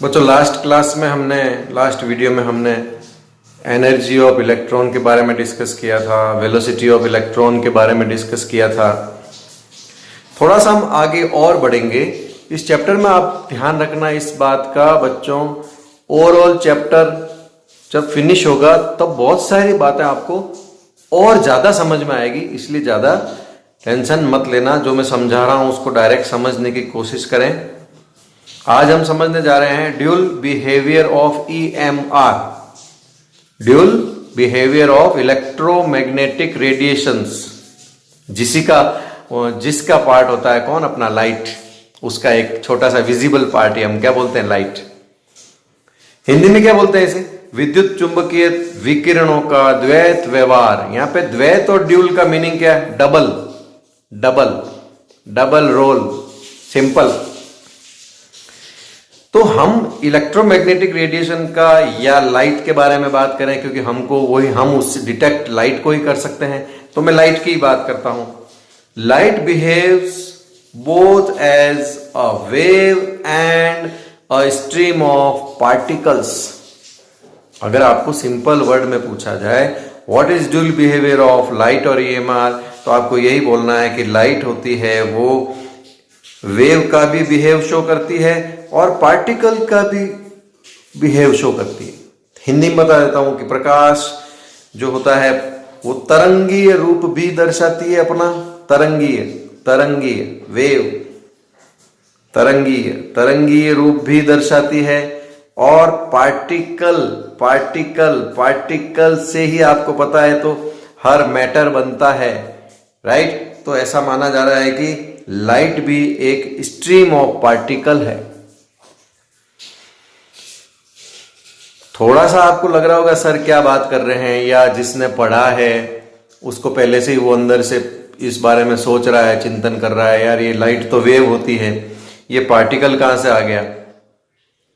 बच्चों last video में हमने एनर्जी ऑफ इलेक्ट्रॉन के बारे में डिस्कस किया था, वेलोसिटी ऑफ इलेक्ट्रॉन के बारे में डिस्कस किया था। थोड़ा सा हम आगे और बढ़ेंगे इस चैप्टर में। आप ध्यान रखना इस बात का बच्चों, ओवरऑल चैप्टर जब फिनिश होगा तब बहुत सारी बातें आपको और ज्यादा समझ में आएगी, इसलिए ज्यादा टेंशन मत लेना। जो मैं समझा रहा हूं उसको डायरेक्ट समझने की कोशिश करें। आज हम समझने जा रहे हैं dual behaviour of EMR, dual behaviour of electromagnetic radiations, जिसका पार्ट होता है कौन, अपना लाइट। उसका एक छोटा सा विजिबल पार्ट है, हम क्या बोलते हैं, लाइट। हिंदी में क्या बोलते हैं इसे, विद्युत चुंबकीय विकिरणों का द्वैत व्यवहार। यहां पे द्वैत और ड्यूल का मीनिंग क्या है, double double double role, simple. तो हम इलेक्ट्रोमैग्नेटिक रेडिएशन का या लाइट के बारे में बात करें, क्योंकि हम उससे डिटेक्ट लाइट को ही कर सकते हैं, तो मैं लाइट की बात करता हूं। Light behaves both as a wave and a stream of particles. अगर आपको सिंपल वर्ड में पूछा जाए what is dual behaviour of light और EMR, तो आपको यही बोलना है कि लाइट होती है वो वेव का भी बिहेव शो करती है और पार्टिकल का भी बिहेव शो करती है। हिंदी में बता देता हूं कि प्रकाश जो होता है वो तरंगीय रूप भी दर्शाती है, अपना तरंगीय वेव तरंगीय रूप भी दर्शाती है। और पार्टिकल से ही आपको पता है तो हर मैटर बनता है, राइट। तो ऐसा माना जा रहा है कि लाइट भी एक स्ट्रीम ऑफ पार्टिकल है। थोड़ा सा आपको लग रहा होगा सर क्या बात कर रहे हैं, या जिसने पढ़ा है उसको पहले से ही वो अंदर से इस बारे में सोच रहा है, चिंतन कर रहा है, यार ये लाइट तो वेव होती है, ये पार्टिकल कहां से आ गया।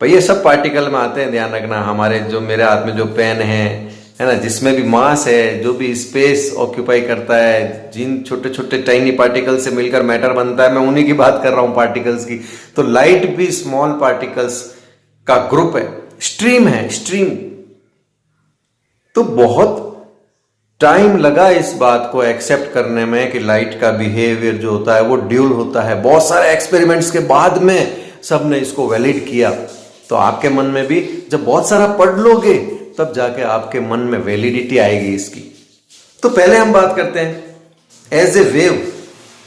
भाई ये सब पार्टिकल में आते हैं, ध्यान रखना। हमारे जो मेरे हाथ में जो पेन है ना, जिसमें भी मास है, जो भी स्पेस ऑक्यूपाई करता है, जिन छोटे छोटे टाइनी पार्टिकल से मिलकर मैटर बनता है, मैं उन्हीं की बात कर रहा हूं, पार्टिकल्स की। तो लाइट भी स्मॉल पार्टिकल्स का ग्रुप है, स्ट्रीम है, स्ट्रीम। तो बहुत टाइम लगा इस बात को एक्सेप्ट करने में कि लाइट का बिहेवियर जो होता है वो ड्यूल होता है। बहुत सारे एक्सपेरिमेंट्स के बाद में सबने इसको वैलिड किया। तो आपके मन में भी जब बहुत सारा पढ़ लोगे तब जाके आपके मन में वैलिडिटी आएगी इसकी। तो पहले हम बात करते हैं एज ए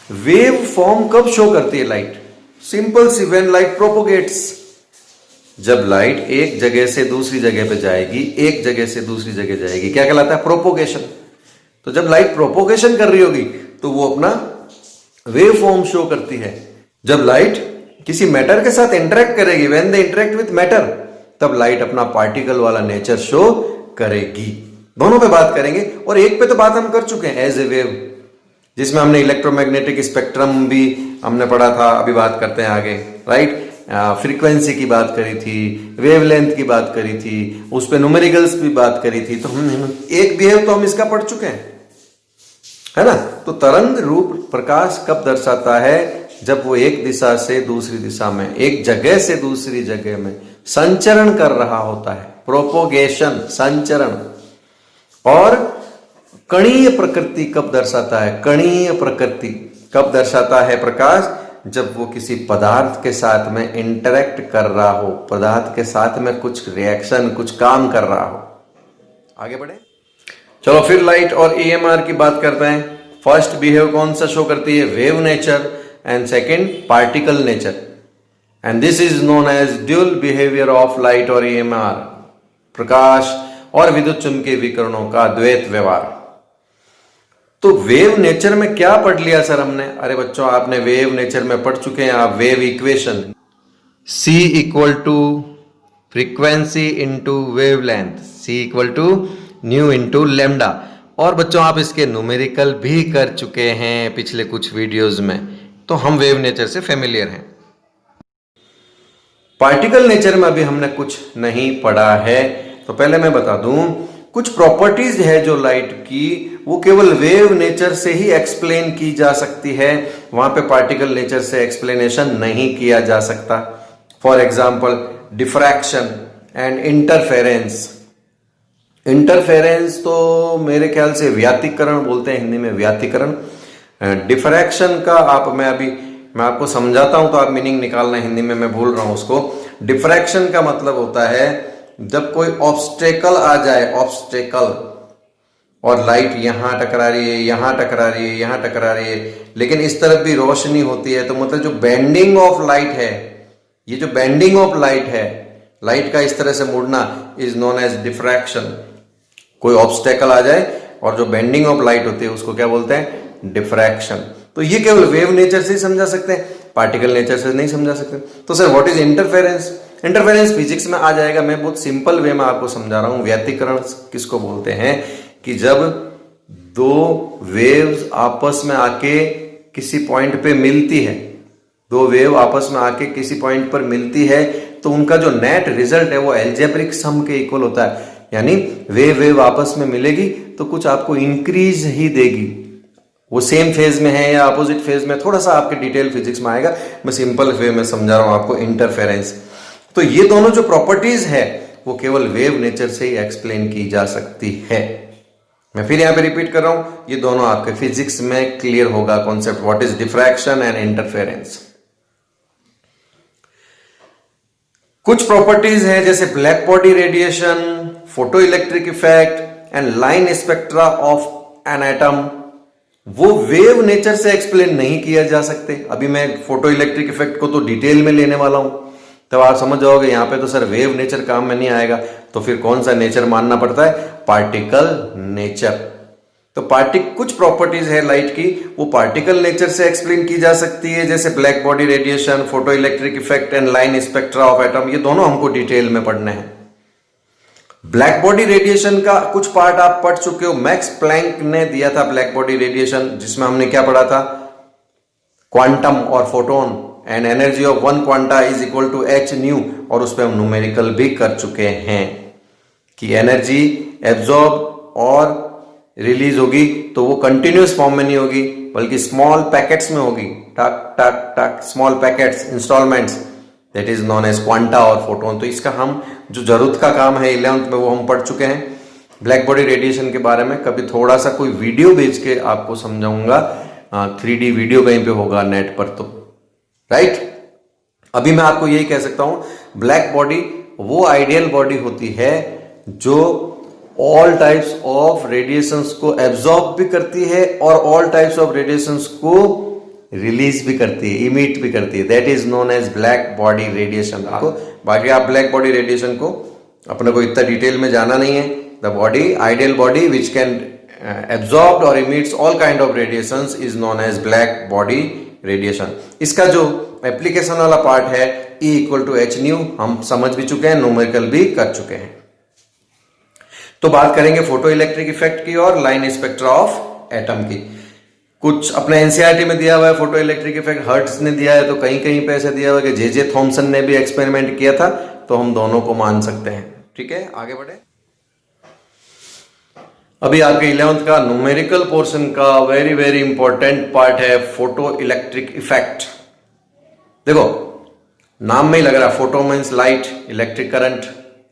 वेव फॉर्म कब शो करती है लाइट। सिंपल सी, व्हेन लाइट प्रोपोगेट्स, जब लाइट एक जगह से दूसरी जगह पे जाएगी, एक जगह से दूसरी जगह जाएगी, क्या कहलाता है, प्रोपोगेशन। तो जब लाइट प्रोपोगेशन कर रही होगी तो वो अपना वेव फॉर्म शो करती है। जब लाइट किसी मैटर के साथ इंटरेक्ट करेगी, when they interact with matter, तब लाइट अपना पार्टिकल वाला नेचर शो करेगी। दोनों पे बात करेंगे, और एक पे तो बात हम कर चुके हैं, एज ए वेव, जिसमें हमने इलेक्ट्रोमैग्नेटिक स्पेक्ट्रम भी हमने पढ़ा था। अभी बात करते हैं आगे, राइट। फ्रीक्वेंसी की बात करी थी, वेवलेंथ की बात करी थी, उस पे न्यूमेरिकल्स भी बात करी थी। तो हम एक बिहेव तो हम इसका पढ़ चुके हैं, है ना। तो तरंग रूप प्रकाश कब दर्शाता है, जब वो एक दिशा से दूसरी दिशा में, एक जगह से दूसरी जगह में संचरण कर रहा होता है, प्रोपोगेशन, संचरण। और कणीय प्रकृति कब दर्शाता है, कणीय प्रकृति कब दर्शाता है प्रकाश, जब वो किसी पदार्थ के साथ में इंटरेक्ट कर रहा हो, पदार्थ के साथ में कुछ रिएक्शन, कुछ काम कर रहा हो। आगे बढ़े, चलो फिर लाइट और EMR की बात करते हैं। फर्स्ट बिहेव कौन सा शो करती है, wave nature, and second particle nature, and this is known as dual behavior of light or EMR, प्रकाश और विद्युत चुंबकीय विकिरणों का द्वैत व्यवहार। तो वेव नेचर में क्या पढ़ लिया सर हमने, अरे बच्चों आपने वेव नेचर में पढ़ चुके हैं आप wave equation, C equal to frequency into wavelength, C equal to nu into lambda. और बच्चों आप इसके न्यूमेरिकल भी कर चुके हैं पिछले कुछ वीडियोस में, तो हम वेव नेचर से फेमिलियर हैं। पार्टिकल नेचर में अभी हमने कुछ नहीं पढ़ा है, तो पहले मैं बता दूं कुछ प्रॉपर्टीज है जो लाइट की, वो केवल वेव नेचर से ही एक्सप्लेन की जा सकती है, वहां पे पार्टिकल नेचर से एक्सप्लेनेशन नहीं किया जा सकता। For example diffraction and interference. Interference तो मेरे ख्याल से व्यातिकरण बोलते हैं हिंदी में, व्यातिकरण। डिफ्रैक्शन का मैं आपको समझाता हूं तो आप मीनिंग निकालना, हिंदी में मैं भूल रहा हूं उसको। डिफ्रैक्शन का मतलब होता है जब कोई ऑब्स्टेकल आ जाए, ऑब्स्टेकल, और लाइट यहां टकरा रही है, यहां टकरा रही है, यहां टकरा रही है, लेकिन इस तरफ भी रोशनी होती है, तो मतलब जो बेंडिंग ऑफ लाइट है, ये जो बेंडिंग ऑफ लाइट है, लाइट का इस तरह से मुड़ना, इज नोन एज डिफ्रैक्शन। कोई ऑब्स्टेकल आ जाए और जो बेंडिंग ऑफ लाइट होती है उसको क्या बोलते हैं? डिफ्रैक्शन। तो ये केवल वेव नेचर से ही समझा सकते हैं, पार्टिकल नेचर से नहीं समझा सकते। तो sir what is interference? Interference physics में आ जाएगा, मैं बहुत सिंपल वे में आपको समझा रहा हूं। व्यतिकरण किसको बोलते हैं? कि जब दो वेव्स आपस में आके किसी पॉइंट पे मिलती है, दो वेव आपस में आके किसी पॉइंट पर मिलती है, तो उनका जो नेट रिजल्ट है वो एल्जेब्रिक सम के इक्वल होता है। यानी वेव आपस में मिलेगी तो कुछ आपको इंक्रीज ही देगी। वो सेम फेज में है या अपोजिट फेज में, थोड़ा सा आपके डिटेल फिजिक्स में आएगा, मैं सिंपल वे में समझा रहा हूं आपको इंटरफेरेंस। तो ये दोनों जो प्रॉपर्टीज है वो केवल वेव नेचर से ही एक्सप्लेन की जा सकती है। मैं फिर यहां पे रिपीट कर रहा हूं, ये दोनों आपके फिजिक्स में क्लियर होगा concept, what is diffraction and interference. कुछ प्रॉपर्टीज है जैसे black body radiation, photo electric effect and line spectra of an atom, वो वेव नेचर से एक्सप्लेन नहीं किया जा सकते। अभी मैं फोटो इलेक्ट्रिक इफेक्ट को तो डिटेल में लेने वाला हूं, तब आप समझ जाओगे यहां पे तो सर वेव नेचर काम में नहीं आएगा, तो फिर कौन सा नेचर मानना पड़ता है? Particle nature. तो कुछ प्रॉपर्टीज है लाइट की, वो पार्टिकल नेचर से एक्सप्लेन की जा सकती है, जैसे black body radiation, photo electric effect and line spectra of atom. ये दोनों हमको डिटेल में पढ़ने हैं। ब्लैक बॉडी रेडिएशन का कुछ पार्ट आप पढ़ चुके हो, मैक्स प्लैंक ने दिया था ब्लैक बॉडी रेडिएशन, जिसमें हमने क्या पढ़ा था? क्वांटम और photon and energy of one quanta is equal to H nu, और उस पर हम न्यूमेरिकल भी कर चुके हैं कि एनर्जी एब्जॉर्ब और रिलीज होगी तो वो कंटिन्यूस फॉर्म में नहीं होगी, बल्कि स्मॉल पैकेट्स में होगी, टक टक टक, small packets, instalments, that is known as quanta और फोटोन। तो इसका हम जो जरूरत का काम है 11th में वो हम पढ़ चुके हैं। ब्लैक बॉडी रेडिएशन के बारे में कभी थोड़ा सा कोई वीडियो भेज के आपको समझाऊंगा, 3D वीडियो कहीं पे होगा नेट पर, तो राइट। अभी मैं आपको यही कह सकता हूं, ब्लैक बॉडी वो आइडियल बॉडी होती है जो ऑल टाइप्स ऑफ रेडिएशंस को एब्जॉर्ब भी करती है और ऑल टाइप्स ऑफ रेडिएशंस को रिलीज भी करती है, इमिट भी करती है, that is known as black body radiation. बाकी आप ब्लैक बॉडी रेडिएशन को अपने को इतना डिटेल में जाना नहीं है। The body, ideal body which can absorb और emits all kind of radiations is known as black body radiation. इसका जो एप्लीकेशन वाला पार्ट है E equal to H nu, हम समझ भी चुके हैं, न्यूमेरिकल भी कर चुके हैं। तो बात करेंगे फोटो इलेक्ट्रिक इफेक्ट की और लाइन स्पेक्ट्रा ऑफ एटम की। कुछ अपने एनसीईआरटी में दिया हुआ है फोटो इलेक्ट्रिक इफेक्ट, हर्ट्ज ने दिया है, तो कहीं कहीं पे ऐसे दिया हुआ है कि जे थॉमसन ने भी एक्सपेरिमेंट किया था, तो हम दोनों को मान सकते हैं। ठीक है, आगे बढ़े। अभी आपके 11th का न्यूमेरिकल पोर्शन का वेरी वेरी इंपॉर्टेंट पार्ट है फोटो इलेक्ट्रिक इफेक्ट। देखो नाम में ही लग रहा है, photo means light, electric current,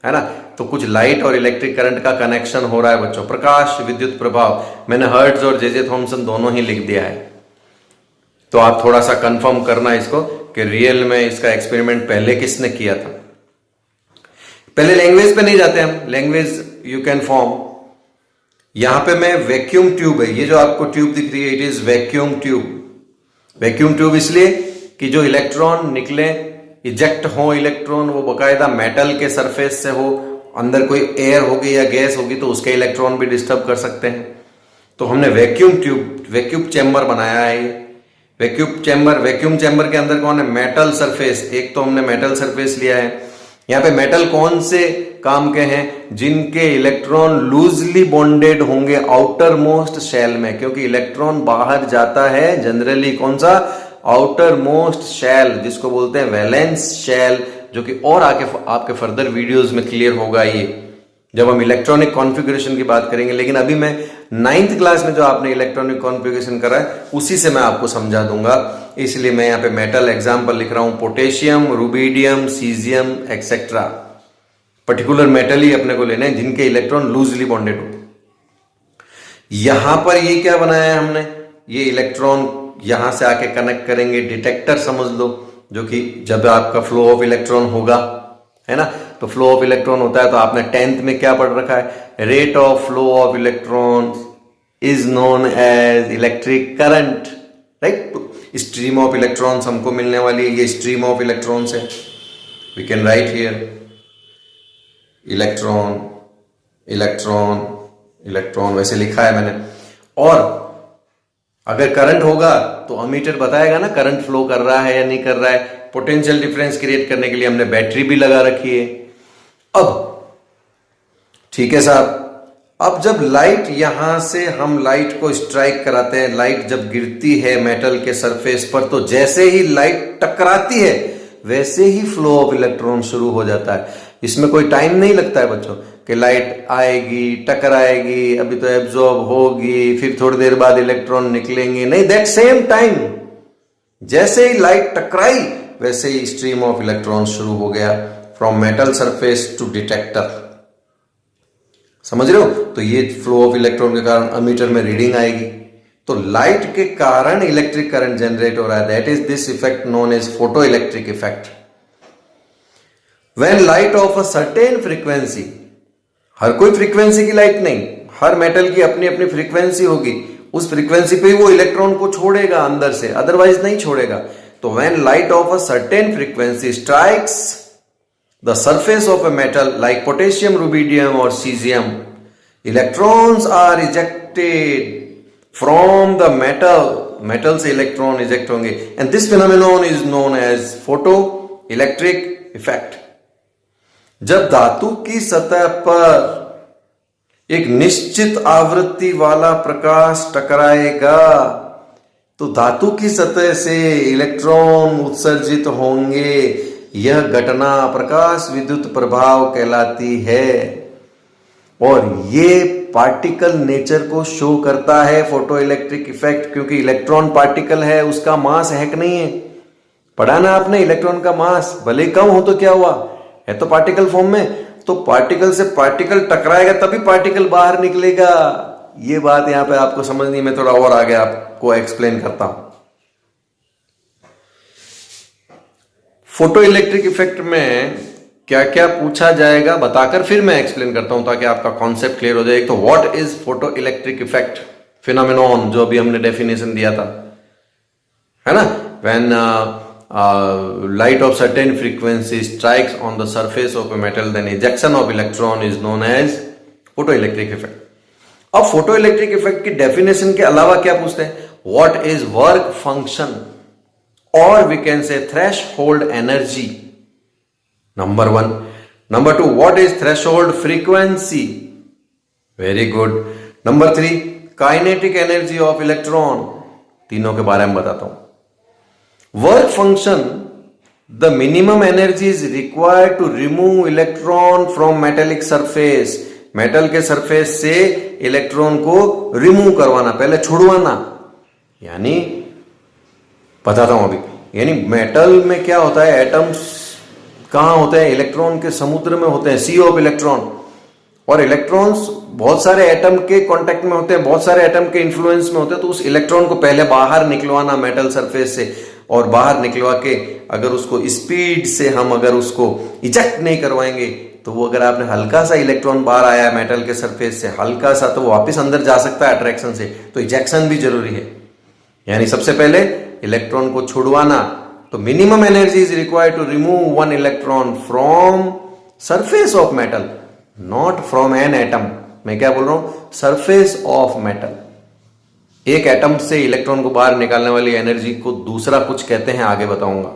है ना। तो कुछ लाइट और इलेक्ट्रिक करंट का कनेक्शन हो रहा है बच्चों, प्रकाश विद्युत प्रभाव। मैंने हर्ट्ज और जे थॉमसन दोनों ही लिख दिया है, तो आप थोड़ा सा कंफर्म करना इसको कि रियल में इसका एक्सपेरिमेंट पहले किसने किया था। पहले लैंग्वेज पे नहीं जाते हम, लैंग्वेज यू कैन फॉर्म। यहां पे मैं वैक्यूम ट्यूब है, ये जो आपको ट्यूब दिख रही है, it is vacuum tube. Vacuum tube इसलिए कि जो इलेक्ट्रॉन निकले, इजेक्ट हो इलेक्ट्रॉन, वो बकायदा मेटल के सरफेस से हो, अंदर कोई एयर होगी या गैस होगी तो उसके इलेक्ट्रॉन भी डिस्टर्ब कर सकते हैं। तो हमने वैक्यूम ट्यूब, वैक्यूम चैम्बर बनाया है। वैक्यूम चैम्बर के अंदर कौन है? Metal surface. एक तो हमने मेटल सरफेस लिया है। यहाँ पे मेटल कौन से काम के हैं? जिनके इलेक्ट्रॉन लूजली बॉन्डेड होंगे आउटर मोस्ट शेल में, क्योंकि इलेक्ट्रॉन बाहर जाता है जनरली कौन सा? आउटर मोस्ट शेल, जिसको बोलते हैं वैलेंस शेल, जो कि और आके आपके फर्दर वीडियोस में क्लियर होगा ये जब हम इलेक्ट्रॉनिक कॉन्फ़िगरेशन की बात करेंगे। लेकिन अभी मैं 9th क्लास में जो आपने इलेक्ट्रॉनिक कॉन्फ़िगरेशन करा है उसी से मैं आपको समझा दूंगा, इसलिए मैं यहाँ पे मेटल एग्जाम्पल लिख रहा हूं, potassium, rubidium, caesium etcetera. Particular metal ही अपने को लेने हैं जिनके इलेक्ट्रॉन लूजली बॉन्डेड हो। यहां पर ये क्या बनाया है हमने, ये इलेक्ट्रॉन यहां से आके कनेक्ट करेंगे, डिटेक्टर समझ लो, जो कि जब आपका फ्लो ऑफ इलेक्ट्रॉन होगा, है ना, तो फ्लो ऑफ इलेक्ट्रॉन होता है, तो आपने 10th में क्या पढ़ रखा है, rate of flow of electron is known as electric current, right. तो स्ट्रीम ऑफ इलेक्ट्रॉन्स हमको मिलने वाली है, ये स्ट्रीम ऑफ इलेक्ट्रॉन्स है। We can write here electron electron electron, वैसे लिखा है मैंने। और अगर करंट होगा तो अमीटर बताएगा ना करंट फ्लो कर रहा है या नहीं कर रहा है। पोटेंशियल डिफरेंस क्रिएट करने के लिए हमने बैटरी भी लगा रखी है। अब ठीक है साहब, अब जब लाइट यहां से हम लाइट को स्ट्राइक कराते हैं, लाइट जब गिरती है मेटल के सरफेस पर, तो जैसे ही लाइट टकराती है वैसे ही फ्लो ऑफ इलेक्ट्रॉन शुरू हो जाता है। इसमें कोई टाइम नहीं लगता है बच्चों कि लाइट आएगी, टकराएगी, अभी तो एब्जॉर्ब होगी, फिर थोड़ी देर बाद इलेक्ट्रॉन निकलेंगे, नहीं, दैट सेम टाइम जैसे ही लाइट टकराई वैसे ही स्ट्रीम ऑफ इलेक्ट्रॉन शुरू हो गया from metal surface to detector. समझ रहे हो? तो ये फ्लो ऑफ इलेक्ट्रॉन के कारण अमीटर में रीडिंग आएगी। तो लाइट के कारण इलेक्ट्रिक करंट जनरेट हो रहा है, that is this effect known as photo electric effect. When light of a certain frequency, हर कोई फ्रीक्वेंसी की लाइट नहीं, हर मेटल की अपनी अपनी फ्रीक्वेंसी होगी, उस फ्रीक्वेंसी पे वो इलेक्ट्रॉन को छोड़ेगा अंदर से, अदरवाइज नहीं छोड़ेगा। तो when light of a certain frequency strikes the surface of a metal like potassium, rubidium और caesium, electrons are ejected from the metal से इलेक्ट्रॉन इजेक्ट होंगे, and this phenomenon is known as photo electric effect. जब धातु की सतह पर एक निश्चित आवृत्ति वाला प्रकाश टकराएगा तो धातु की सतह से इलेक्ट्रॉन उत्सर्जित होंगे। यह घटना प्रकाश विद्युत प्रभाव कहलाती है और ये पार्टिकल नेचर को शो करता है, फोटो इलेक्ट्रिक इफेक्ट, क्योंकि इलेक्ट्रॉन पार्टिकल है, उसका मास है कि नहीं है, पढ़ा ना आपने, इलेक्ट्रॉन का मास भले कम हो तो क्या हुआ, है तो पार्टिकल फॉर्म में, तो पार्टिकल से पार्टिकल टकराएगा तभी पार्टिकल बाहर निकलेगा। ये बात यहां पे आपको समझनी, मैं थोड़ा और आगे आपको एक्सप्लेन करता हूं। फोटो इलेक्ट्रिक इफेक्ट में क्या क्या पूछा जाएगा बताकर फिर मैं एक्सप्लेन करता हूं ताकि आपका कॉन्सेप्ट क्लियर हो जाए। एक तो what is photo electric effect phenomenon, जो अभी हमने डेफिनेशन दिया था, है ना, when light of certain frequency strikes on the surface of a metal, then ejection of electron is known as photoelectric effect. अब फोटोइलेक्ट्रिक इफेक्ट की डेफिनेशन के अलावा क्या पूछते हैं, व्हाट इज वर्क फंक्शन और we can say threshold energy, number 1। Number 2, what is threshold frequency, very good. Number 3, kinetic energy of electron, तीनों के बारे में बताता हूं। Work function, the minimum energy is required to remove electron from metallic surface, metal के surface से electron को remove करवाना, पहले छुड़वाना, यानी बताता हूं अभी। यानी मेटल में क्या होता है, एटम्स कहां होते हैं, इलेक्ट्रॉन के समुद्र में होते हैं, सी ऑफ इलेक्ट्रॉन, और इलेक्ट्रॉन्स बहुत सारे एटम के कांटेक्ट में होते हैं, बहुत सारे एटम के इन्फ्लुएंस में होते हैं। तो उस इलेक्ट्रॉन को पहले बाहर निकलवाना मेटल सरफेस से, और बाहर निकलवा के अगर उसको स्पीड से हम अगर उसको इजेक्ट नहीं करवाएंगे तो वो, अगर आपने हल्का सा इलेक्ट्रॉन बाहर आया है मेटल के सरफेस से, हल्का सा, तो वो वापस अंदर जा सकता है अट्रैक्शन से, तो इजेक्शन भी जरूरी है। यानी सबसे पहले इलेक्ट्रॉन को छुड़वाना, तो minimum energy is required to remove one electron from surface of metal, not from an atom. मैं क्या बोल रहा हूं, सरफेस ऑफ मेटल। एक एटम से इलेक्ट्रॉन को बाहर निकालने वाली एनर्जी को दूसरा कुछ कहते हैं, आगे बताऊंगा।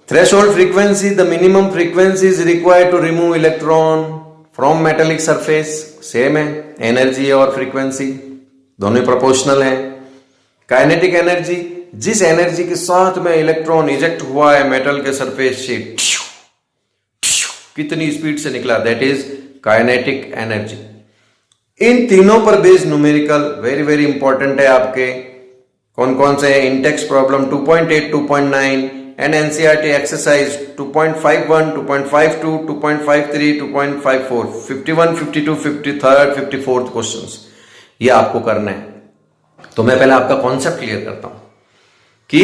Threshold frequency, the minimum frequency is required to remove electron from metallic surface, same है, एनर्जी और फ्रीक्वेंसी दोनों प्रोपोर्शनल है। काइनेटिक एनर्जी, जिस एनर्जी के साथ में इलेक्ट्रॉन इजेक्ट हुआ है मेटल के सरफेस से, कितनी स्पीड से निकला, दैट इज काइनेटिक एनर्जी। इन तीनों पर based numerical very very important है आपके। कौन कौन से हैं? Intex problem 2.8, 2.9 and NCERT exercise 2.51, 2.52, 2.53, 2.54, 51, 52, 53, 54 questions ये आपको करना है। तो मैं पहले आपका कॉन्सेप्ट क्लियर करता हूं कि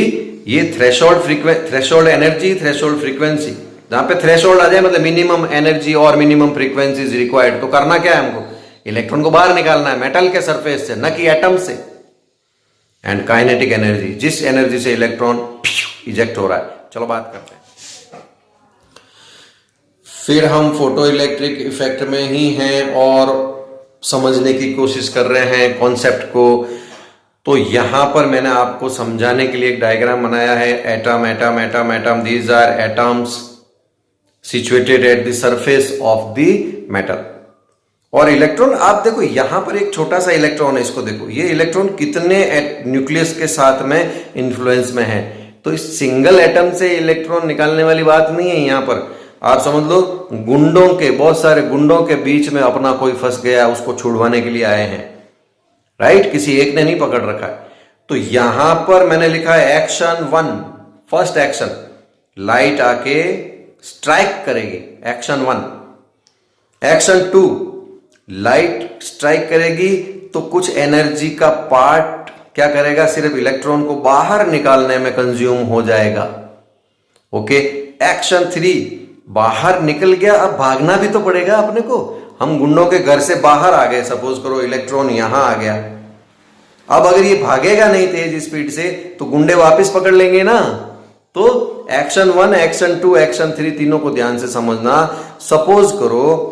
ये थ्रेशोल्ड एनर्जी, थ्रेशोल्ड फ्रीक्वेंसी, जहां पे थ्रेशोल्ड आ जाए मतलब मिनिमम एनर्जी और मिनिमम फ्रीक्वेंसी इज रिक्वायर्ड, तो करना क्या है हमको? इलेक्ट्रॉन को बाहर निकालना है मेटल के सरफेस से, न कि एटम से। एंड काइनेटिक एनर्जी, जिस एनर्जी से इलेक्ट्रॉन इजेक्ट हो रहा है। चलो बात करते हैं। फिर हम फोटो इलेक्ट्रिक इफेक्ट में ही हैं और समझने की कोशिश कर रहे हैं कॉन्सेप्ट को। तो यहां पर मैंने आपको समझाने के लिए एक डायग्राम बनाया है। Atom atom atom atom, these are atoms situated at the surface of the metal. और इलेक्ट्रॉन आप देखो, यहां पर एक छोटा सा इलेक्ट्रॉन है, इसको देखो, ये इलेक्ट्रॉन कितने न्यूक्लियस के साथ में इन्फ्लुएंस में है। तो इस सिंगल एटम से इलेक्ट्रॉन निकालने वाली बात नहीं है। यहां पर आप समझ लो गुंडों के, बहुत सारे गुंडों के बीच में अपना कोई फंस गया, उसको छुड़वाने के लिए आए हैं, राइट? किसी एक ने नहीं पकड़ रखा है। तो यहां पर मैंने लिखा है एक्शन 1, फर्स्ट एक्शन, लाइट आके स्ट्राइक करेगी, एक्शन 1। एक्शन 2, लाइट स्ट्राइक करेगी तो कुछ एनर्जी का पार्ट क्या करेगा? सिर्फ इलेक्ट्रॉन को बाहर निकालने में कंज्यूम हो जाएगा। ओके। एक्शन 3, बाहर निकल गया, अब भागना भी तो पड़ेगा अपने को। हम गुंडों के घर से बाहर आ गए, सपोज करो इलेक्ट्रॉन यहां आ गया। अब अगर ये भागेगा नहीं तेज स्पीड से तो गुंडे वापस पकड़ लेंगे ना। तो एक्शन 1, एक्शन 2, एक्शन 3 तीनों को ध्यान से समझना। सपोज करो,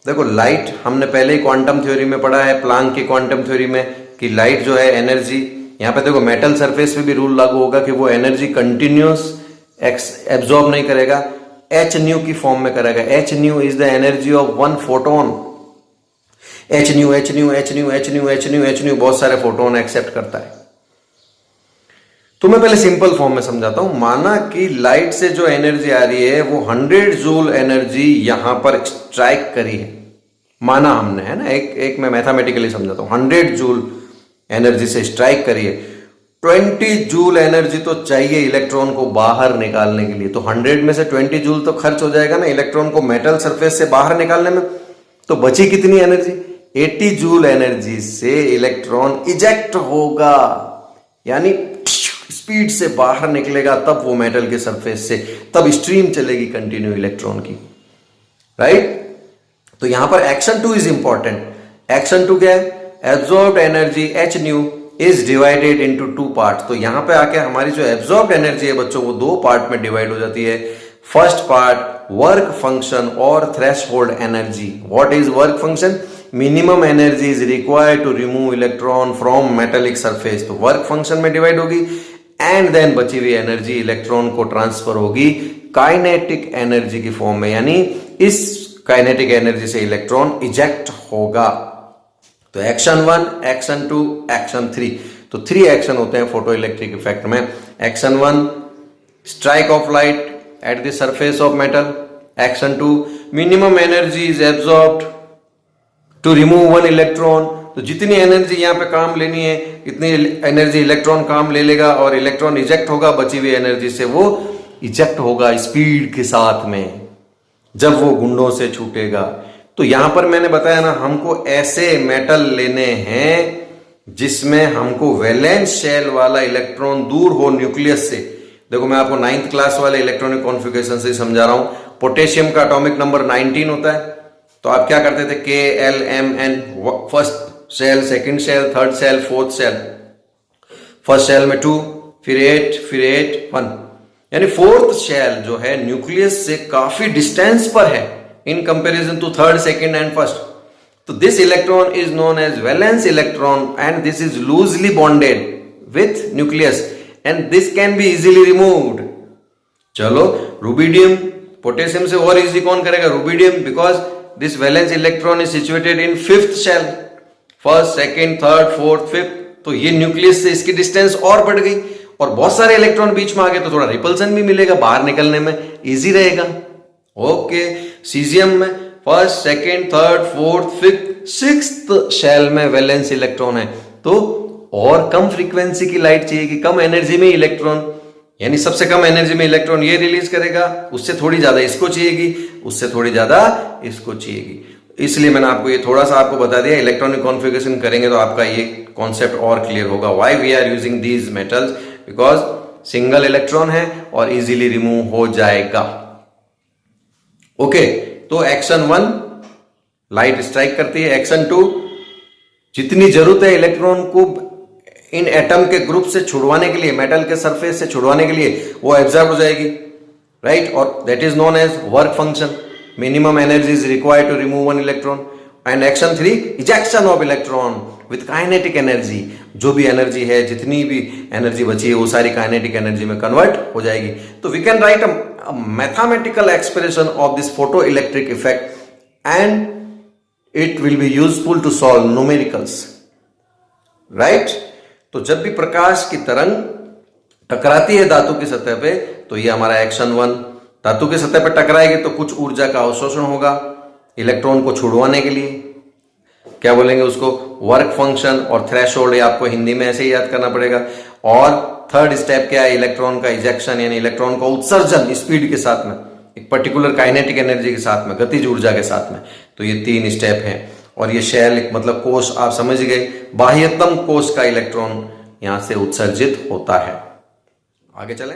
देखो लाइट हमने पहले ही क्वांटम थ्योरी में पढ़ा है, प्लांक की क्वांटम थ्योरी में, कि लाइट जो है एनर्जी, यहां पे देखो मेटल सरफेस पे भी रूल लागू होगा कि वो एनर्जी कंटिन्यूस एब्जॉर्ब नहीं करेगा, एच न्यू की फॉर्म में करेगा। H nu is the energy of one photon. H new H new H new H new H new H new बहुत सारे फोटोन एक्सेप्ट करता है। तो मैं पहले सिंपल फॉर्म में समझाता हूं। माना कि लाइट से जो एनर्जी आ रही है वो 100 जूल एनर्जी यहां पर स्ट्राइक करी है, माना हमने, है ना। एक मैं मैथमेटिकली समझाता हूं। 100 जूल एनर्जी से स्ट्राइक करी है। 20 जूल एनर्जी तो चाहिए इलेक्ट्रॉन को बाहर निकालने के लिए। तो 100 में से 20 जूल तो खर्च हो जाएगा ना इलेक्ट्रॉन को मेटल सरफेस से बाहर निकालने में। तो बची कितनी एनर्जी? 80 जूल एनर्जी से इलेक्ट्रॉन इजेक्ट होगा, यानी स्पीड से बाहर निकलेगा, तब वो मेटल के सरफेस से, तब स्ट्रीम चलेगी कंटिन्यू इलेक्ट्रॉन की, राइट। तो यहां पर एक्शन 2 इज इंपॉर्टेंट। एक्शन 2 क्या है? Absorbed energy H nu is divided into 2 part. तो यहां पे आके हमारी जो एब्जॉर्ब्ड एनर्जी है बच्चों, वो 2 पार्ट में डिवाइड हो जाती है। फर्स्ट पार्ट वर्क फंक्शन और threshold energy. What is work function? Minimum energy is required to remove electron from metallic surface, तो वर्क फंक्शन में डिवाइड होगी। एंड देन बची हुई एनर्जी इलेक्ट्रॉन को ट्रांसफर होगी काइनेटिक एनर्जी की फॉर्म में, यानी इस काइनेटिक एनर्जी से इलेक्ट्रॉन इजेक्ट होगा। तो एक्शन 1, एक्शन 2, एक्शन 3, तो 3 एक्शन होते हैं फोटो इलेक्ट्रिक इफेक्ट में। Action 1, strike of light at the surface of metal. Action 2, minimum energy is absorbed to remove one electron. तो जितनी एनर्जी यहां पे काम लेनी है इतनी एनर्जी इलेक्ट्रॉन काम ले लेगा और इलेक्ट्रॉन इजेक्ट होगा। बची हुई एनर्जी से वो इजेक्ट होगा स्पीड के साथ में जब वो गुंडों से छूटेगा। तो यहां पर मैंने बताया ना, हमको ऐसे मेटल लेने हैं जिसमें हमको वैलेंस शेल वाला इलेक्ट्रॉन दूर हो न्यूक्लियस से। देखो मैं आपको 9th क्लास वाले इलेक्ट्रॉनिक कॉन्फ़िगरेशन से समझा रहा हूं। पोटेशियम का एटॉमिक नंबर 19 होता है। तो आप क्या करते थे? KLMN, first shell, second shell, third shell, fourth shell. First shell में 2, फिर 8, फिर 8, 1, यानी फोर्थ शेल जो है न्यूक्लियस से काफी डिस्टेंस पर है in comparison to third, second and first. तो this electron is known as valence electron and this is loosely bonded with nucleus and this can be easily removed. चलो rubidium, potassium से और easy कौन करेगा? Rubidium, because this valence electron is situated in 5th shell, first, second, third, fourth, 5th। तो ये nucleus से इसकी distance और बढ़ गई और बहुत सारे इलेक्ट्रॉन बीच में आ गए तो थोड़ा रिपल्सन भी मिलेगा, बाहर निकलने में इजी रहेगा। ओके, सीजियम में first, second, third, fourth, fifth, sixth shell में वैलेंस इलेक्ट्रॉन है, तो और कम फ्रीक्वेंसी की लाइट चाहिए, कम एनर्जी में इलेक्ट्रॉन, यानी सबसे कम एनर्जी में इलेक्ट्रॉन ये रिलीज करेगा, उससे थोड़ी ज्यादा इसको चाहिएगी, उससे थोड़ी ज्यादा इसको चाहिएगी। इसलिए मैंने आपको ये थोड़ा सा आपको बता दिया। इलेक्ट्रॉनिक कॉन्फ़िगरेशन करेंगे तो आपका ये कॉन्सेप्ट और क्लियर होगा। Why we are using these metals, because single electron है और इजीली रिमूव हो जाएगा। ओके, तो एक्शन 1 लाइट स्ट्राइक करती है, एक्शन 2 जितनी जरूरत है इलेक्ट्रॉन को इन एटम के ग्रुप से छुड़वाने के लिए, मेटल के सरफेस से छुड़वाने के लिए, वो एब्जॉर्ब हो जाएगी, राइट, और that is known as work function. Minimum energy is required to remove one electron. And action 3 ejection of electron with kinetic energy. जो भी एनर्जी है, जितनी भी एनर्जी बची है, वो सारी काइनेटिक एनर्जी में कन्वर्ट हो जाएगी। तो we can write a mathematical expression of this photo electric effect and it will be useful to solve numericals, right. तो जब भी प्रकाश की तरंग टकराती है धातु की सतह पे, तो ये हमारा एक्शन 1, धातु की सतह पे टकराएगी तो कुछ ऊर्जा का अवशोषण होगा इलेक्ट्रॉन को छुड़वाने के लिए, क्या बोलेंगे उसको, वर्क फंक्शन और थ्रेशोल्ड, ये आपको हिंदी में ऐसे ही याद करना पड़ेगा। और थर्ड स्टेप क्या है, इलेक्ट्रॉन का इजेक्शन, यानी इलेक्ट्रॉन का उत्सर्जन स्पीड के साथ में, एक पर्टिकुलर काइनेटिक एनर्जी के साथ में, गतिज ऊर्जा के साथ में। तो ये 3 स्टेप हैं। और ये शेल मतलब कोश, आप समझ गए, बाह्यतम कोश का इलेक्ट्रॉन यहां से उत्सर्जित होता है। आगे चलें।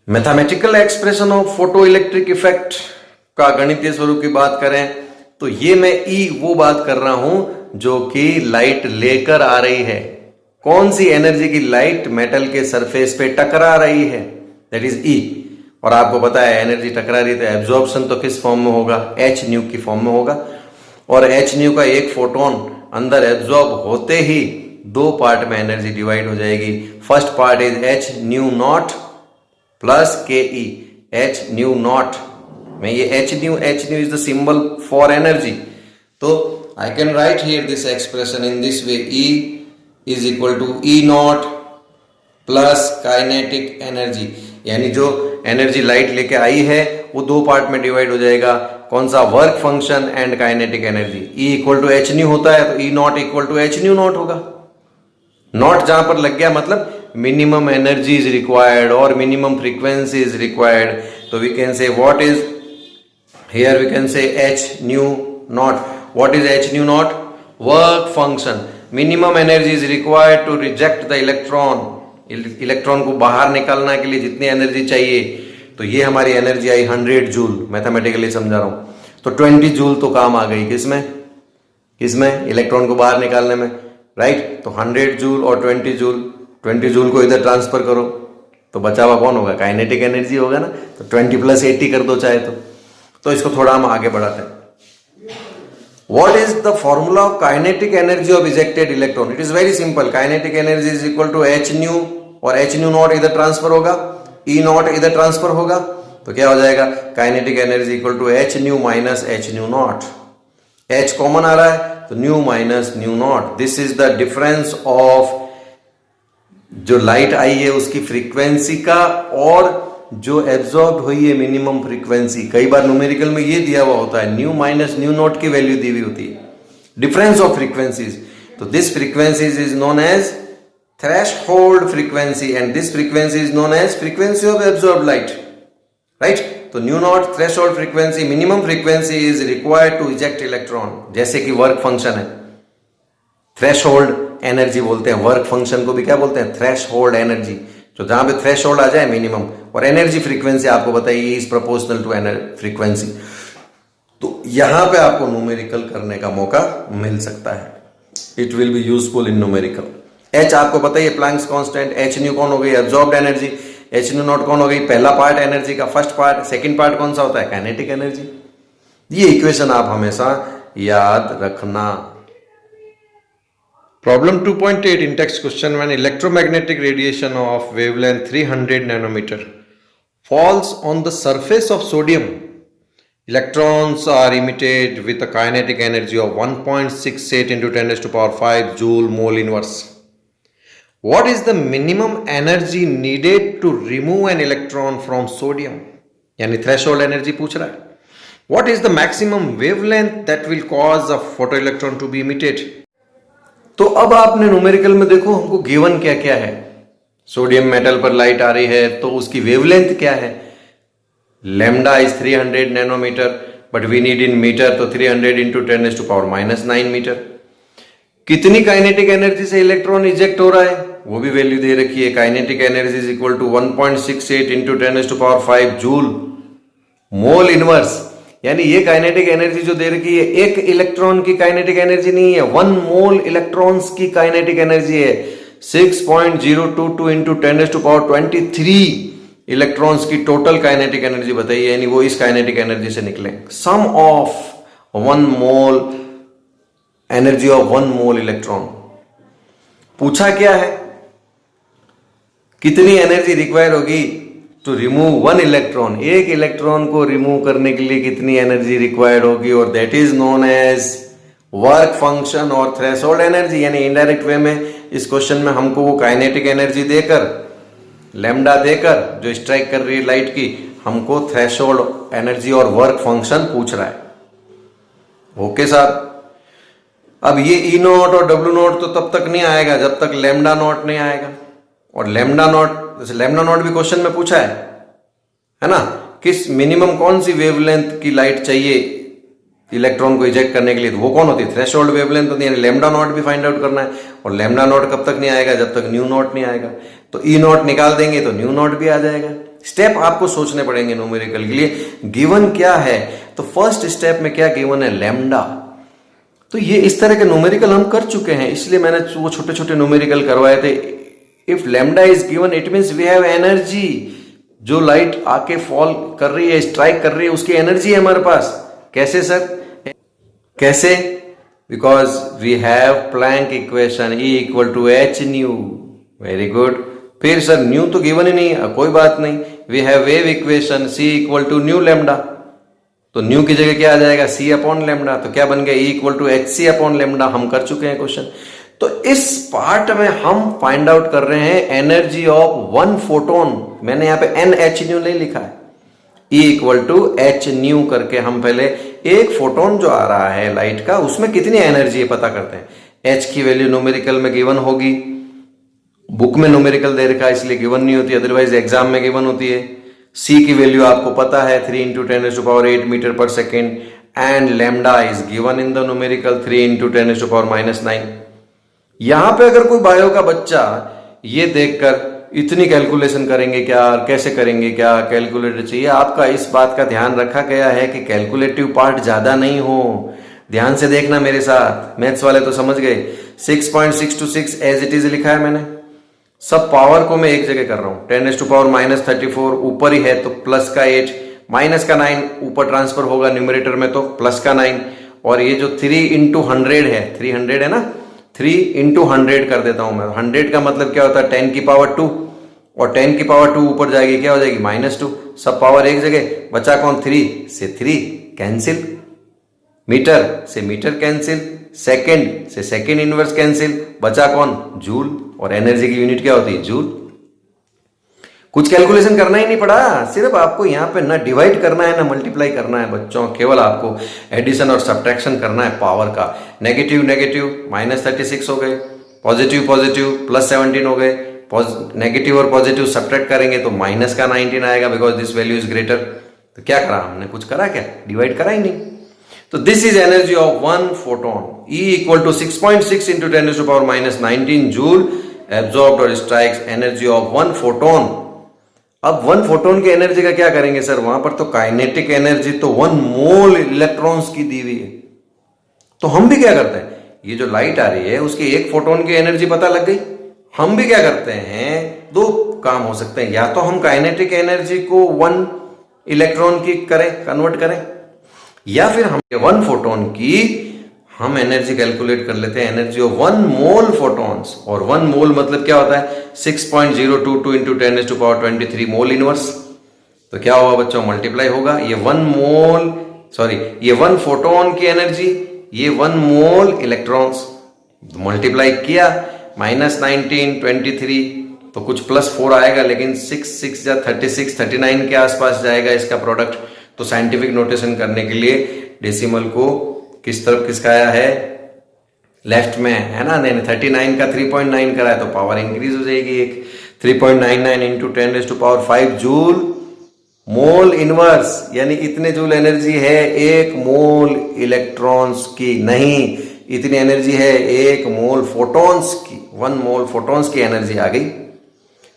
Mathematical expression of photo electric effect का गणितीय स्वरूप की बात करें तो ये मैं ई वो बात कर रहा हूं जो कि लाइट लेकर आ रही है। कौन सी एनर्जी की लाइट मेटल के सरफेस पे टकरा रही है, दैट इज ई। और आपको पता है एनर्जी टकरा रही तो एब्जॉर्प्शन तो किस फॉर्म में होगा, एच न्यू की फॉर्म में होगा। और एच न्यू का एक फोटोन अंदर एब्जॉर्ब होते ही 2 पार्ट में एनर्जी डिवाइड हो जाएगी। First part is H nu not plus K E, H nu not में ये H nu is the symbol for energy. तो I can write here this expression in this way, E is equal to E not plus kinetic energy, यानी जो energy light लेके आई है वो 2 part में divide हो जाएगा। कौन सा, work function and kinetic energy. E equal to H nu होता है तो E not equal to H nu not होगा। नॉट जहां पर लग गया मतलब मिनिमम एनर्जी इज रिक्वायर्ड और मिनिमम फ्रीक्वेंसी इज रिक्वायर्ड। तो we can say what is here, we can say H nu not. What is H nu not, work function. Minimum energy is required to reject the electron, electron को बाहर निकालने के लिए जितनी energy चाहिए। तो ये हमारी एनर्जी आई 100 जूल, मैथमेटिकली समझा रहा हूं। तो 20 जूल तो काम आ गई किसमें, इलेक्ट्रॉन को बाहर निकालने में, राइट। तो 100 जूल और 20 जूल को इधर ट्रांसफर करो तो बचा हुआ कौन होगा, काइनेटिक एनर्जी होगा ना। तो 20 + 80 कर दो चाहे तो इसको थोड़ा हम आगे बढ़ाते हैं। What is the formula of kinetic energy of ejected electron? It is very simple. Kinetic energy is equal to h nu और h nu नॉट इधर ट्रांसफर होगा, E नॉट इधर ट्रांसफर होगा, तो क्या हो जाएगा, kinetic energy equal to h nu minus h nu not. h common आ रहा है तो nu minus nu not. This is the difference of जो लाइट आई है उसकी फ्रीक्वेंसी का और जो एब्जॉर्ब हुई है मिनिमम फ्रीक्वेंसी। कई बार न्यूमेरिकल में ये दिया हुआ होता है, न्यू माइनस न्यू नॉट की वैल्यू दी हुई होती है, डिफरेंस ऑफ फ्रीक्वेंसीज। तो this frequencies is known as threshold frequency and this frequency is known as frequency of absorb light, right. तो nu not threshold frequency, minimum frequency is required to eject electron, जैसे कि work function है, threshold energy बोलते हैं, work function को भी क्या बोलते हैं, थ्रेशहोल्ड एनर्जी। तो जहां पे थ्रेशहोल्ड आ जाए मिनिमम, और एनर्जी फ्रीक्वेंसी आपको बताइए इज प्रोपोर्शनल टू फ्रीक्वेंसी। तो यहां पे आपको न्यूमेरिकल करने का मौका मिल सकता है, it will be useful in numerical. H आपको बताइए प्लैंक्स कांस्टेंट, एच न्यू कौन हो गई, absorbed energy, H nu not कौन हो गई, पहला पार्ट एनर्जी का, फर्स्ट पार्ट, सेकंड पार्ट कौन सा होता है, काइनेटिक एनर्जी। ये इक्वेशन आप हमेशा याद रखना। Problem 2.8 in text question, when electromagnetic radiation of wavelength 300 nanometer falls on the surface of sodium, electrons are emitted with a kinetic energy of 1.68 into 10 raised to power 5 joule mole inverse. What is the minimum energy needed to remove an electron from sodium? यानी threshold energy पूछ रहा है। What is the maximum wavelength that will cause a photo electron to be emitted. तो अब आपने numerical में देखो हमको गिवन क्या क्या है। सोडियम मेटल पर लाइट आ रही है तो उसकी वेवलेंथ क्या है। Lambda is 300 nanometre, but we need in metre, तो 300 इंटू 10⁻⁹ मीटर। कितनी काइनेटिक एनर्जी से इलेक्ट्रॉन इजेक्ट हो रहा है वो भी वैल्यू दे रखी है। Kinetic energy is equal to 1.68 into 10⁵ joule mole inverse. यानी ये काइनेटिक एनर्जी जो दे रखी है एक इलेक्ट्रॉन की काइनेटिक एनर्जी नहीं है, 1 मोल इलेक्ट्रॉन्स की काइनेटिक एनर्जी है। 6.022 इंटू 10⁻23 इलेक्ट्रॉन्स की टोटल काइनेटिक एनर्जी बताइए, यानी वो इस काइनेटिक एनर्जी से निकले। Sum of 1 mole energy of 1 mole electron. पूछा क्या है, कितनी एनर्जी रिक्वायर होगी टू रिमूव 1 इलेक्ट्रॉन। एक इलेक्ट्रॉन को रिमूव करने के लिए कितनी एनर्जी रिक्वायर्ड होगी, और that is known as work function और थ्रेशोल्ड एनर्जी। यानी इनडायरेक्ट वे में इस क्वेश्चन में हमको वो काइनेटिक एनर्जी देकर, लैम्डा देकर जो स्ट्राइक कर रही है लाइट की, हमको थ्रेशोल्ड एनर्जी और वर्क फंक्शन पूछ रहा है। ओके साहब। अब ये ई नॉट और डब्ल्यू नॉट तो तब तक नहीं आएगा जब तक लैम्डा नॉट नहीं आएगा। और लैम्डा नॉट, जैसे लैम्डा नॉट भी क्वेश्चन में पूछा है ना, किस मिनिमम कौन सी वेवलेंथ की लाइट चाहिए इलेक्ट्रॉन को इजेक्ट करने के लिए, तो वो कौन होती है, थ्रेशोल्ड वेवलेंथ होती है। यानी लैम्डा नॉट भी फाइंड आउट करना है, और लैम्डा नॉट कब तक नहीं आएगा, जब तक न्यू नॉट नहीं आएगा। तो ई नॉट निकाल देंगे तो न्यू नॉट भी आ जाएगा। स्टेप आपको सोचने पड़ेंगे न्यूमेरिकल के लिए। गिवन क्या है, तो फर्स्ट स्टेप में क्या गिवन है, लैम्डा। तो ये इस तरह के न्यूमेरिकल हम कर चुके हैं, इसलिए मैंने वो छोटे छोटे न्यूमेरिकल करवाए थे। If lambda is given it means we have energy. जो लाइट आके फॉल कर रही है, स्ट्राइक कर रही है, उसकी एनर्जी है हमारे पास। कैसे सर, कैसे, because we have Planck equation E equal to H nu. Very good. फिर सर न्यू तो गिवन ही नहीं है, कोई बात नहीं, we have wave equation C equal to nu lambda. तो न्यू की जगह क्या आ जाएगा, C अपॉन लैम्डा। तो क्या बन गया, E equal to HC upon lambda. हम कर चुके हैं क्वेश्चन। तो इस पार्ट में हम फाइंड आउट कर रहे हैं एनर्जी ऑफ 1 फोटोन। मैंने यहां पे NH न्यू नहीं लिखा है, E equal to H nu करके हम पहले एक फोटोन जो आ रहा है लाइट का, उसमें कितनी एनर्जी है पता करते हैं। H की वैल्यू न्यूमेरिकल में गिवन होगी, बुक में न्यूमेरिकल दे रखा है इसलिए गिवन नहीं होती, अदरवाइज एग्जाम में गिवन होती है। C की वैल्यू आपको पता है 3 इंटू 10⁸ मीटर पर second, and lambda is given in the numerical 3 into 10⁻⁹। यहां पे अगर कोई बायो का बच्चा ये देखकर इतनी कैलकुलेशन करेंगे क्या, कैसे करेंगे क्या, कैलकुलेटर चाहिए, आपका इस बात का ध्यान रखा गया है कि कैलकुलेटिव पार्ट ज्यादा नहीं हो। ध्यान से देखना मेरे साथ, मैथ्स वाले तो समझ गए। 6.626 एज इट इज लिखा है मैंने, सब पावर को मैं एक जगह कर रहा हूं। 10⁻⁻34 ऊपर ही है तो प्लस का 8, माइनस का 9 ऊपर ट्रांसफर होगा न्यूमरेटर में तो प्लस का 9, और ये जो 3 इंटू 100 है, 300 है ना, 3 इंटू 100 कर देता हूं मैं। 100 का मतलब क्या होता है, 10 की पावर 2, और 10 की पावर 2 ऊपर जाएगी, क्या हो जाएगी, -2। सब पावर एक जगह, बचा कौन, 3 से 3 कैंसिल, मीटर से मीटर कैंसिल, सेकंड से सेकंड इनवर्स कैंसिल, बचा कौन, जूल। और एनर्जी की यूनिट क्या होती है, जूल। कुछ कैलकुलेशन करना ही नहीं पड़ा, सिर्फ आपको यहां पे ना डिवाइड करना है ना मल्टीप्लाई करना है बच्चों, केवल आपको एडिशन और सब्ट्रैक्शन करना है पावर का। नेगेटिव नेगेटिव -36 हो गए, पॉजिटिव पॉजिटिव +17 हो गए, नेगेटिव और पॉजिटिव सब्ट्रैक्ट करेंगे तो माइनस का 19 आएगा, because this value is greater. तो क्या करा हमने, कुछ करा क्या, डिवाइड करा ही नहीं। तो this is energy of 1 photon, E equal to 6.6 into 10⁻⁹ joule absorbed और स्ट्राइक्स एनर्जी ऑफ 1 फोटोन। अब 1 फोटोन की एनर्जी का क्या करेंगे सर, वहां पर तो काइनेटिक एनर्जी तो 1 मोल इलेक्ट्रॉन्स की दी हुई है। तो हम भी क्या करते हैं, ये जो लाइट आ रही है उसकी 1 फोटोन की एनर्जी पता लग गई, हम भी क्या करते हैं, 2 काम हो सकते हैं। या तो हम काइनेटिक एनर्जी को 1 इलेक्ट्रॉन की करें, कन्वर्ट करें, या फिर हम 1 फोटोन की हम एनर्जी कैलकुलेट कर लेते हैं, एनर्जी ऑफ 1 मोल फोटॉन्स। और 1 मोल मतलब क्या होता है, 6.022 इंटू 10⁻23 मोल इनवर्स। तो क्या होगा बच्चों, मल्टीप्लाई होगा, ये 1 मोल, सॉरी ये 1 फोटोन की एनर्जी, ये 1 मोल इलेक्ट्रॉन्स, मल्टीप्लाई किया, -19 23 तो कुछ +4 आएगा, लेकिन 6 6 या 36 39 के आसपास जाएगा इसका प्रोडक्ट। तो साइंटिफिक नोटेशन करने के लिए डेसिमल को किस तरफ खिसकाया है, लेफ्ट में, है ना। नहीं 39 का 3.9 करा है तो पावर इंक्रीज हो जाएगी एक। 3.99 इंटू 10⁵ जूल मोल इनवर्स, यानी इतने जूल एनर्जी है एक मोल इलेक्ट्रॉन्स की, नहीं इतनी एनर्जी है एक मोल फोटॉन्स की। 1 मोल फोटॉन्स की एनर्जी आ गई।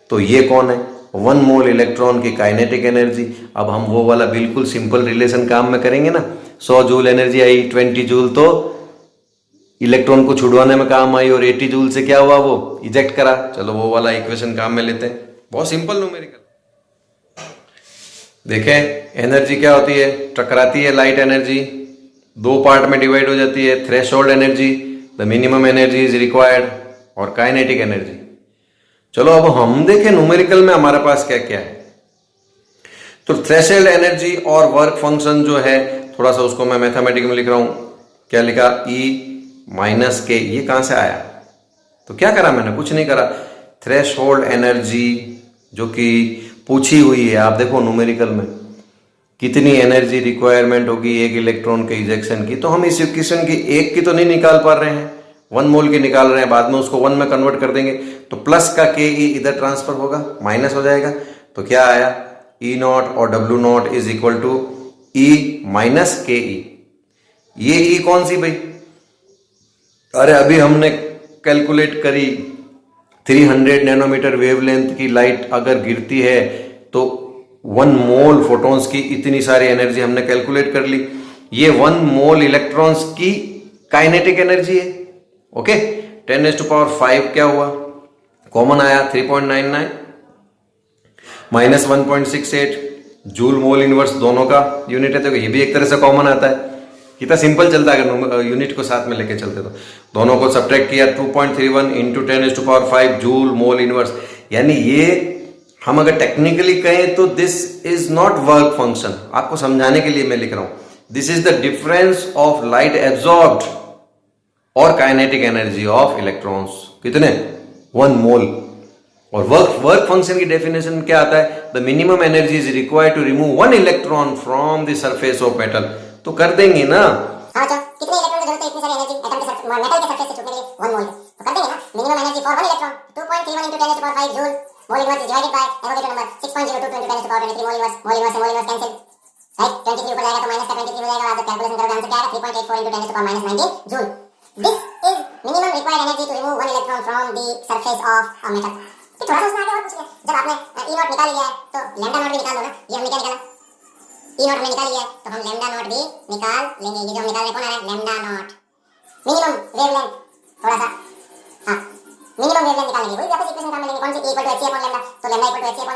तो ये कौन है, 1 मोल इलेक्ट्रॉन की काइनेटिक एनर्जी। अब हम वो वाला बिल्कुल सिंपल रिलेशन काम में करेंगे ना। 100 जूल एनर्जी आई, 20 जूल तो इलेक्ट्रॉन को छुड़वाने में काम आई, और 80 जूल से क्या हुआ, वो इजेक्ट करा। चलो वो वाला इक्वेशन काम में लेते हैं, बहुत सिंपल न्यूमेरिकल। देखें एनर्जी क्या होती है, टकराती है लाइट एनर्जी, 2 पार्ट में डिवाइड हो जाती है। Threshold energy, the minimum energy is required, और काइनेटिक एनर्जी। चलो अब हम देखें न्यूमेरिकल में हमारे पास क्या क्या है। तो थ्रेशोल्ड एनर्जी और वर्क फंक्शन जो है, थोड़ा सा उसको मैं मैथमेटिक में लिख रहा हूं। क्या लिखा, E-K, ये कहां से आया, तो क्या करा मैंने, कुछ नहीं करा। थ्रेशोल्ड एनर्जी जो कि पूछी हुई है, आप देखो न्यूमेरिकल में कितनी एनर्जी रिक्वायरमेंट होगी एक इलेक्ट्रॉन के इजेक्शन की, तो हम इस इक्वेशन की एक की तो नहीं निकाल पा रहे हैं, 1 मोल की निकाल रहे हैं। बाद में उसको 1 में कन्वर्ट कर देंगे तो प्लस का के ई इधर ट्रांसफर होगा, माइनस हो जाएगा। तो क्या आया, E0 और W0 is equal to E minus K E. ये E कौन सी भाई, अरे अभी हमने कैलकुलेट करी 300 नैनोमीटर वेवलेंथ की लाइट अगर गिरती है तो 1 मोल फोटॉन्स की इतनी सारी एनर्जी हमने कैलकुलेट कर ली। ये 1 मोल इलेक्ट्रॉन्स की काइनेटिक एनर्जी है। ओके, 10⁵ क्या हुआ, कॉमन आया 3.99 माइनस 1.68 जूल मोल इनवर्स, दोनों का यूनिट है तो ये भी एक तरह से कॉमन आता है। कितना सिंपल चलता है अगर यूनिट को साथ में लेके चलते तो। दोनों को सब्ट्रैक्ट किया, 2.31 इंटू 10⁵ जूल मोल इनवर्स। यानी ये हम अगर टेक्निकली कहें तो this is not work function, आपको समझाने के लिए मैं लिख रहा हूं। This is the difference of light absorbed और काइनेटिक एनर्जी ऑफ इलेक्ट्रॉन्स, कितने, 1 मोल। और वर्क फंक्शन की डेफिनेशन क्या आता है, the minimum energy is required to remove 1 electron from the surface of metal. तो कर देंगे ना, कितने इलेक्ट्रॉन की जरूरत है इतनी सारी एनर्जी एटम के मेटल के सरफेस से छूटने के लिए, 1 मोल। तो कर देंगे ना, minimum energy for 1 electron 2.31 into 10⁵ joule mole inverse is divided by Avogadro number 6.02 into 10⁻23 mole inverse cancel, right. 23 ऊपर जाएगा तो माइनस का 23 हो जाएगा, आप कैलकुलेशन करोगे आंसर क्या आएगा, 3.84 into 10⁻19 joule. This is minimum required energy to remove 1 electron from the surface of a metal. तो थोड़ा सा उसमें आगे और पूछ लिया, जब आपने E0 निकाल लिया है तो लैम्डा नॉट भी निकाल लो ना। ये हमने क्या निकाला, E0 हमने निकाल लिया है तो हम लैम्डा नॉट भी निकाल लेंगे। ये जो हम निकाल रहे हैं कौन आ रहा है, लैम्डा नॉट। मिनिमम वेवलेंथ, थोड़ा सा हां मिनिमम वेवलेंथ निकाल लेंगे, वही वापस इक्वेशन काम में लेंगे। कौन सी, E = h/λ, तो लैम्डा = h/e।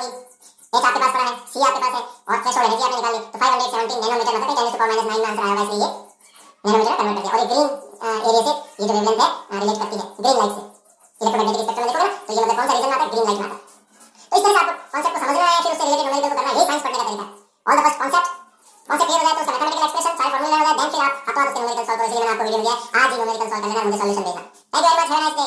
h आपके पास पड़ा है, c आपके पास है, और थ्रेशोल्ड एनर्जी आपने निकाल ली। तो 517 नैनोमीटर मतलब 10⁻9 में आंसर आया होगा, इसलिए ये नैनोमीटर कन्वर्ट कर दिया। और ये ग्रीन एरिया से ये जो वेवलेंथ है रिलेट करती है ग्रीन लाइट से। इलेक्ट्रोमैग्नेटिक स्पेक्ट्रम में देखोगे ना, तो ये मतलब कौन सा रीजन में आता है, ग्रीन लाइट में आता है। तो इस तरह से आपको कांसेप्ट को समझना है, फिर उससे रिलेटेड न्यूमेरिकल को करना है। ये साइंस पढ़ने का तरीका है। All the first concept clear हो जाए तो उसका मैथमेटिकल एक्सप्रेशन सारे फार्मूले हो जाए, देन फिर आप हाथों हाथ उसके न्यूमेरिकल सॉल्व करो। इसलिए मैंने आपको वीडियो में दिया, आज ही न्यूमेरिकल सॉल्व करना है, मुझे सॉल्यूशन देना। Thank you very much, have a nice day.